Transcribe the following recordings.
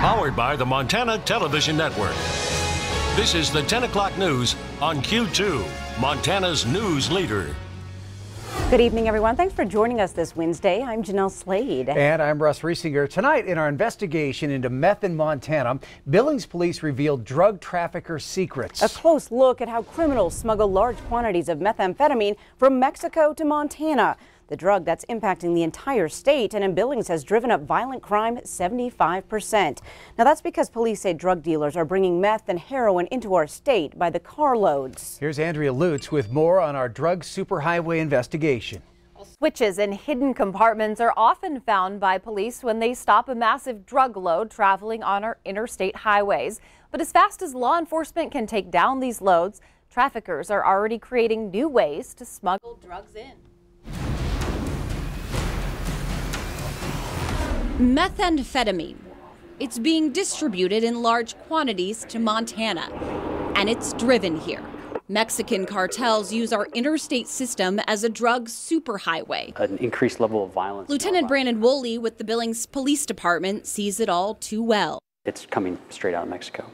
Powered by the Montana Television Network. This is the 10 o'clock news on Q2, Montana's news leader. Good evening, everyone. Thanks for joining us this Wednesday. I'm Jeanelle Slade. And I'm Russ Riesinger. Tonight, in our investigation into meth in Montana, Billings police revealed drug trafficker secrets. A close look at how criminals smuggle large quantities of methamphetamine from Mexico to Montana. The drug that's impacting the entire state and in Billings has driven up violent crime 75%. Now that's because police say drug dealers are bringing meth and heroin into our state by the carloads. Here's Andrea Lutz with more on our drug superhighway investigation. Switches in hidden compartments are often found by police when they stop a massive drug load traveling on our interstate highways. But as fast as law enforcement can take down these loads, traffickers are already creating new ways to smuggle drugs in. Methamphetamine. It's being distributed in large quantities to Montana, and it's driven here. Mexican cartels use our interstate system as a drug superhighway. An increased level of violence. Lieutenant Brandon Woolley with the Billings Police Department sees it all too well. It's coming straight out of Mexico.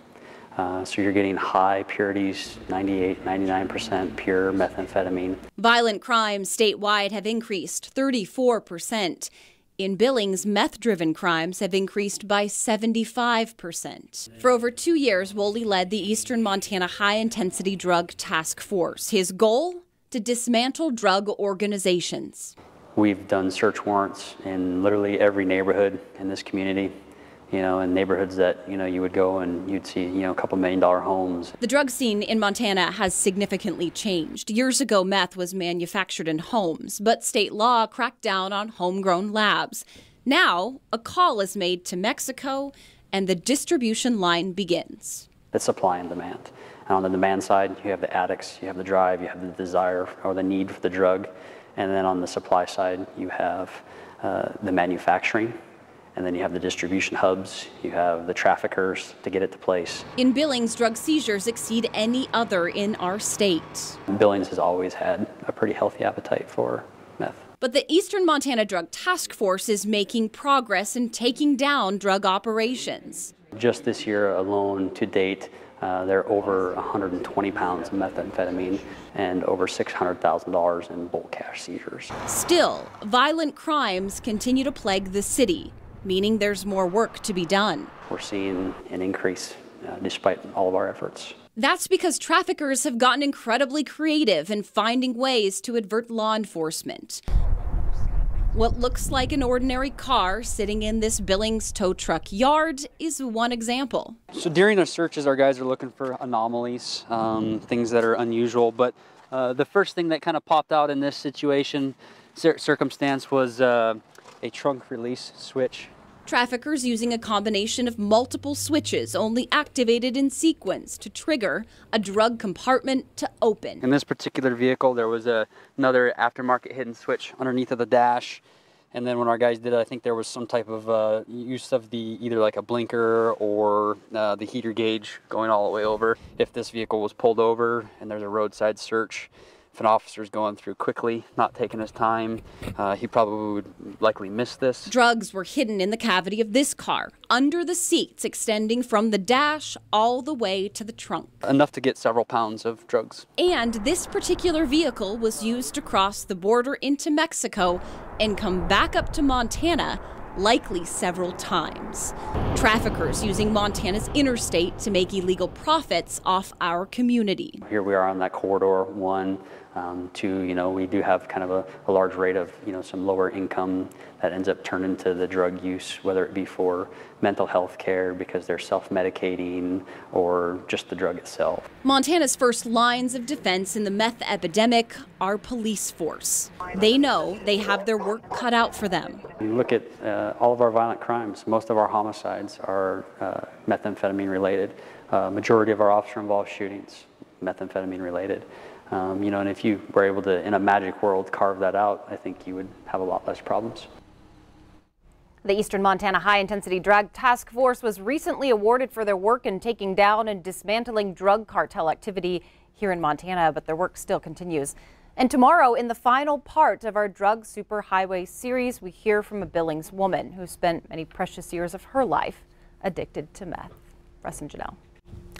So you're getting high purities, 98, 99% pure methamphetamine. Violent crimes statewide have increased 34%. In Billings, meth-driven crimes have increased by 75%. For over 2 years, Woolley led the Eastern Montana High-Intensity Drug Task Force. His goal? To dismantle drug organizations. We've done search warrants in literally every neighborhood in this community. You know, in neighborhoods that, you would go and you'd see, a couple $1 million homes. The drug scene in Montana has significantly changed. Years ago, meth was manufactured in homes, but state law cracked down on homegrown labs. Now, a call is made to Mexico and the distribution line begins. It's supply and demand. And on the demand side, you have the addicts, you have the drive, you have the desire or the need for the drug. And then on the supply side, you have the manufacturing. And then you have the distribution hubs, you have the traffickers to get it to place. In Billings, drug seizures exceed any other in our state. Billings has always had a pretty healthy appetite for meth. But the Eastern Montana Drug Task Force is making progress in taking down drug operations. Just this year alone, to date, there are over 120 pounds of methamphetamine and over $600,000 in bulk cash seizures. Still, violent crimes continue to plague the city, meaning there's more work to be done. We're seeing an increase despite all of our efforts. That's because traffickers have gotten incredibly creative in finding ways to avert law enforcement. What looks like an ordinary car sitting in this Billings tow truck yard is one example. So during our searches, our guys are looking for anomalies, things that are unusual. But the first thing that kind of popped out in this circumstance was a trunk release switch. Traffickers using a combination of multiple switches only activated in sequence to trigger a drug compartment to open. In this particular vehicle, there was another aftermarket hidden switch underneath of the dash. And then when our guys did it, I think there was some type of use of either like a blinker or the heater gauge going all the way over. If this vehicle was pulled over and there's a roadside search, if an officer's going through quickly, not taking his time, he probably would likely miss this. Drugs were hidden in the cavity of this car, under the seats extending from the dash all the way to the trunk. Enough to get several pounds of drugs. And this particular vehicle was used to cross the border into Mexico and come back up to Montana, likely several times. Traffickers using Montana's interstate to make illegal profits off our community. Here we are on that corridor, 1, 2, we do have kind of a large rate of, some lower income that ends up turning to the drug use, whether it be for mental health care because they're self-medicating or just the drug itself. Montana's first lines of defense in the meth epidemic are police force. They know they have their work cut out for them. You look at all of our violent crimes, most of our homicides are methamphetamine related. Majority of our officer-involved shootings, methamphetamine related. And if you were able to, in a magic world, carve that out, I think you would have a lot less problems. The Eastern Montana High-Intensity Drug Task Force was recently awarded for their work in taking down and dismantling drug cartel activity here in Montana, but their work still continues. And tomorrow, in the final part of our Drug Superhighway series, we hear from a Billings woman who spent many precious years of her life addicted to meth. Russ and Jeanelle.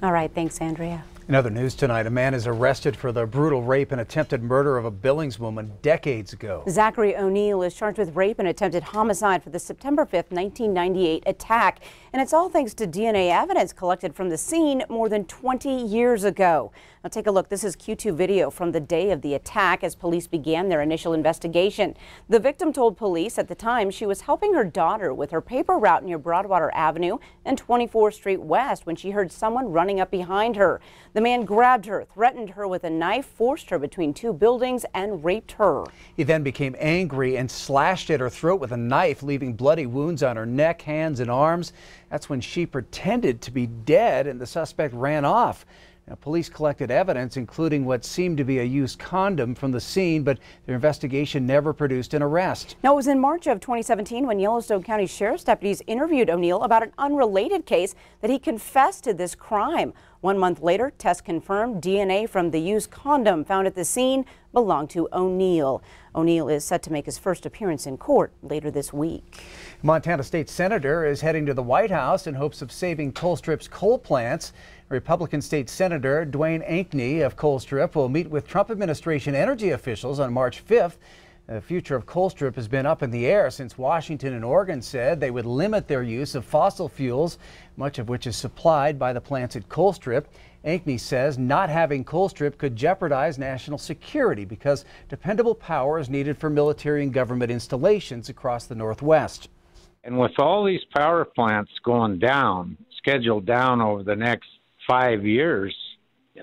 All right, thanks, Andrea. In other news tonight, a man is arrested for the brutal rape and attempted murder of a Billings woman decades ago. Zachary O'Neill is charged with rape and attempted homicide for the September 5th, 1998 attack. And it's all thanks to DNA evidence collected from the scene more than 20 years ago. Now take a look. This is Q2 video from the day of the attack as police began their initial investigation. The victim told police at the time she was helping her daughter with her paper route near Broadwater Avenue and 24th Street West when she heard someone running up behind her. The man grabbed her, threatened her with a knife, forced her between two buildings, and raped her. He then became angry and slashed at her throat with a knife, leaving bloody wounds on her neck, hands, and arms. That's when she pretended to be dead and the suspect ran off. Now, police collected evidence, including what seemed to be a used condom from the scene, but their investigation never produced an arrest. Now, it was in March of 2017 when Yellowstone County Sheriff's deputies interviewed O'Neill about an unrelated case that he confessed to this crime. 1 month later, tests confirmed DNA from the used condom found at the scene belonged to O'Neill. O'Neill is set to make his first appearance in court later this week. Montana State Senator is heading to the White House in hopes of saving Colstrip's coal plants. Republican State Senator Dwayne Ankeny of Colstrip will meet with Trump administration energy officials on March 5th. The future of Colstrip has been up in the air since Washington and Oregon said they would limit their use of fossil fuels, much of which is supplied by the plants at Colstrip. Ankeny says not having Colstrip could jeopardize national security because dependable power is needed for military and government installations across the Northwest. And with all these power plants going down, scheduled down over the next 5 years,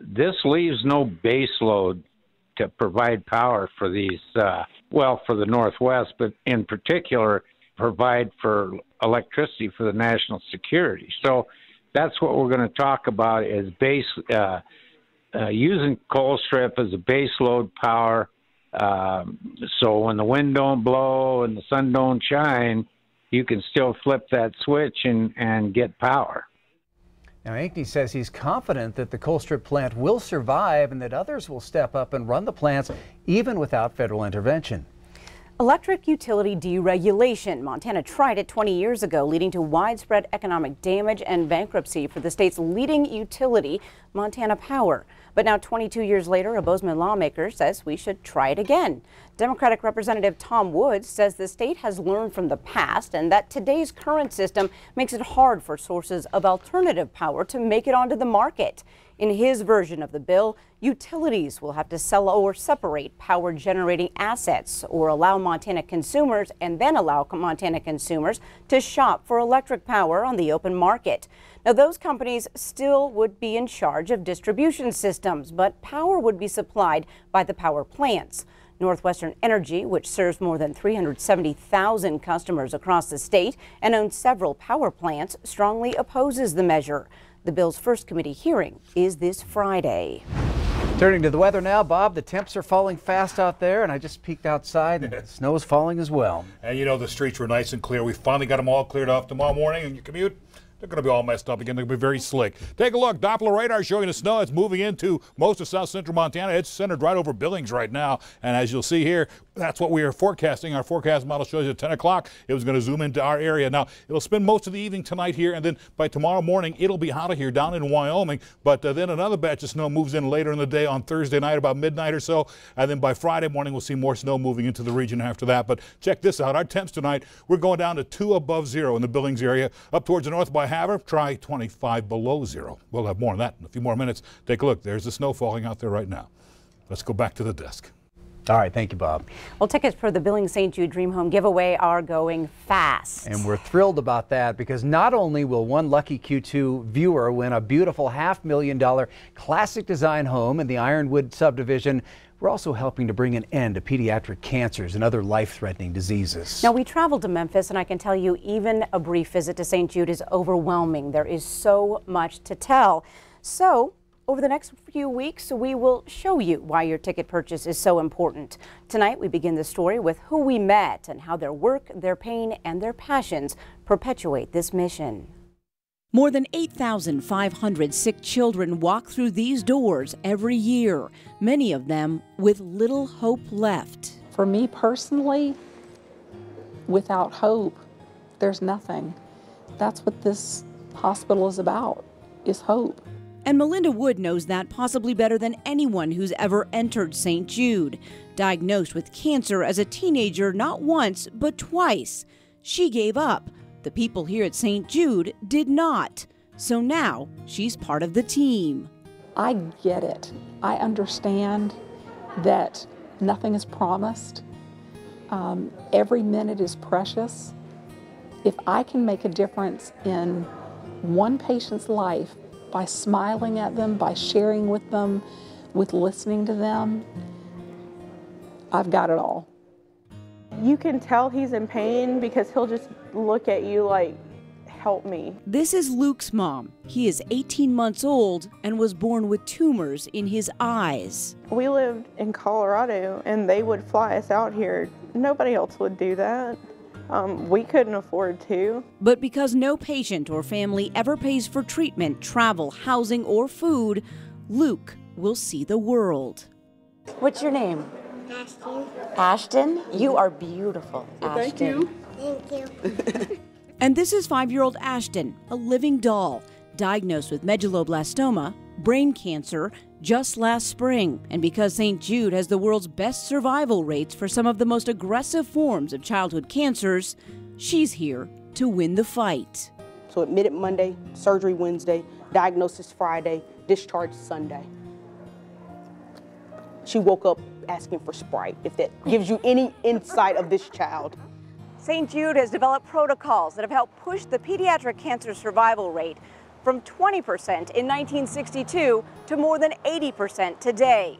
this leaves no base load to provide power for these, for the Northwest, but in particular, provide for electricity for the national security. So that's what we're going to talk about is using Colstrip as a base load power. So when the wind don't blow and the sun don't shine, you can still flip that switch and get power. Now, Ankeny says he's confident that the Colstrip plant will survive and that others will step up and run the plants even without federal intervention. Electric utility deregulation. Montana tried it 20 years ago, leading to widespread economic damage and bankruptcy for the state's leading utility, Montana Power. But now 22 years later, a Bozeman lawmaker says we should try it again. Democratic Representative Tom Woods says the state has learned from the past and that today's current system makes it hard for sources of alternative power to make it onto the market. In his version of the bill, utilities will have to sell or separate power generating assets or allow Montana consumers to shop for electric power on the open market. Now, those companies still would be in charge of distribution systems, but power would be supplied by the power plants. Northwestern Energy, which serves more than 370,000 customers across the state and owns several power plants, strongly opposes the measure. The bill's first committee hearing is this Friday. Turning to the weather now, Bob, the temps are falling fast out there, and I just peeked outside and the snow is falling as well. And you know, the streets were nice and clear. We finally got them all cleared off. Tomorrow morning in your commute, they're going to be all messed up again. They're going to be very slick. Take a look. Doppler radar showing the snow. It's moving into most of south central Montana. It's centered right over Billings right now. And as you'll see here, that's what we are forecasting. Our forecast model shows you at 10 o'clock it was going to zoom into our area. Now, it'll spend most of the evening tonight here, and then by tomorrow morning, it'll be out of here down in Wyoming. But then another batch of snow moves in later in the day on Thursday night, about midnight or so. And then by Friday morning, we'll see more snow moving into the region after that. But check this out. Our temps tonight, we're going down to 2 above 0 in the Billings area. Up towards the north by Havre, try 25 below 0. We'll have more on that in a few more minutes. Take a look. There's the snow falling out there right now. Let's go back to the desk. All right, thank you, Bob. Well, tickets for the Billings St. Jude Dream Home giveaway are going fast. And we're thrilled about that because not only will one lucky Q2 viewer win a beautiful $500,000 classic design home in the Ironwood subdivision, we're also helping to bring an end to pediatric cancers and other life-threatening diseases. Now, we traveled to Memphis, and I can tell you even a brief visit to St. Jude is overwhelming. There is so much to tell. So, over the next few weeks, we will show you why your ticket purchase is so important. Tonight, we begin the story with who we met and how their work, their pain, and their passions perpetuate this mission. More than 8,500 sick children walk through these doors every year, many of them with little hope left. For me personally, without hope, there's nothing. That's what this hospital is about, is hope. And Melinda Wood knows that possibly better than anyone who's ever entered St. Jude. Diagnosed with cancer as a teenager not once, but twice. She gave up. The people here at St. Jude did not. So now she's part of the team. I get it. I understand that nothing is promised. Every minute is precious. If I can make a difference in one patient's life by smiling at them, by sharing with them, with listening to them, I've got it all. You can tell he's in pain because he'll just look at you like, help me. This is Luke's mom. He is 18 months old and was born with tumors in his eyes. We lived in Colorado and they would fly us out here. Nobody else would do that. We couldn't afford to. But because no patient or family ever pays for treatment, travel, housing, or food, Luke will see the world. What's your name? Ashton. Ashton? You are beautiful, Ashton. Thank you. And this is 5-year-old Ashton, a living doll, diagnosed with medulloblastoma, brain cancer, just last spring. And because St. Jude has the world's best survival rates for some of the most aggressive forms of childhood cancers, she's here to win the fight. So admitted Monday, surgery Wednesday, diagnosis Friday, discharge Sunday. She woke up asking for Sprite, if that gives you any insight of this child. St. Jude has developed protocols that have helped push the pediatric cancer survival rate from 20% in 1962 to more than 80% today.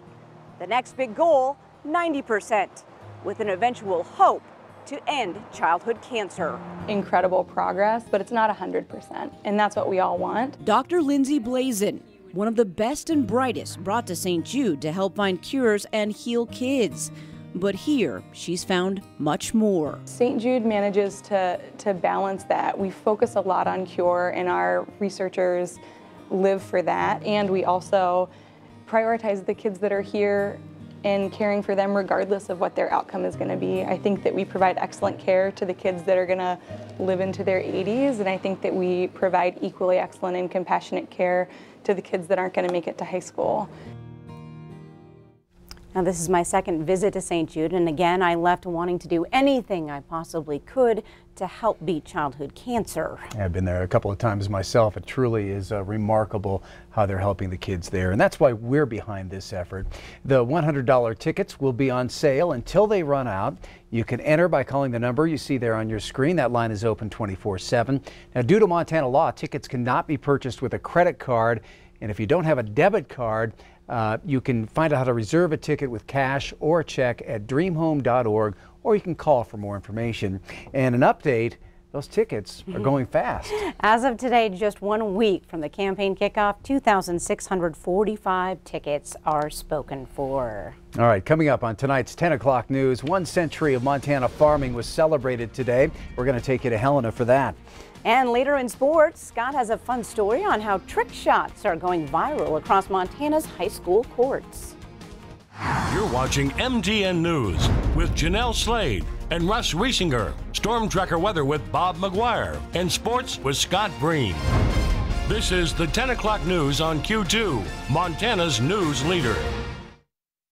The next big goal, 90%, with an eventual hope to end childhood cancer. Incredible progress, but it's not 100%, and that's what we all want. Dr. Lindsay Blazin, one of the best and brightest, brought to St. Jude to help find cures and heal kids. But here, she's found much more. St. Jude manages to balance that. We focus a lot on cure, and our researchers live for that. And we also prioritize the kids that are here and caring for them regardless of what their outcome is going to be. I think that we provide excellent care to the kids that are going to live into their 80s, and I think that we provide equally excellent and compassionate care to the kids that aren't going to make it to high school. Now, this is my second visit to St. Jude, and again, I left wanting to do anything I possibly could to help beat childhood cancer. I've been there a couple of times myself. It truly is remarkable how they're helping the kids there, and that's why we're behind this effort. The $100 tickets will be on sale until they run out. You can enter by calling the number you see there on your screen. That line is open 24/7. Now, due to Montana law, tickets cannot be purchased with a credit card, and if you don't have a debit card, you can find out how to reserve a ticket with cash or a check at dreamhome.org, or you can call for more information. And an update, those tickets are going fast. As of today, just 1 week from the campaign kickoff, 2,645 tickets are spoken for. All right, coming up on tonight's 10 o'clock news, 1 century of Montana farming was celebrated today. We're going to take you to Helena for that. And later in sports, Scott has a fun story on how trick shots are going viral across Montana's high school courts. You're watching MTN News with Jeanelle Slade and Russ Riesinger. Storm Tracker weather with Bob McGuire. And sports with Scott Breen. This is the 10 o'clock news on Q2, Montana's news leader.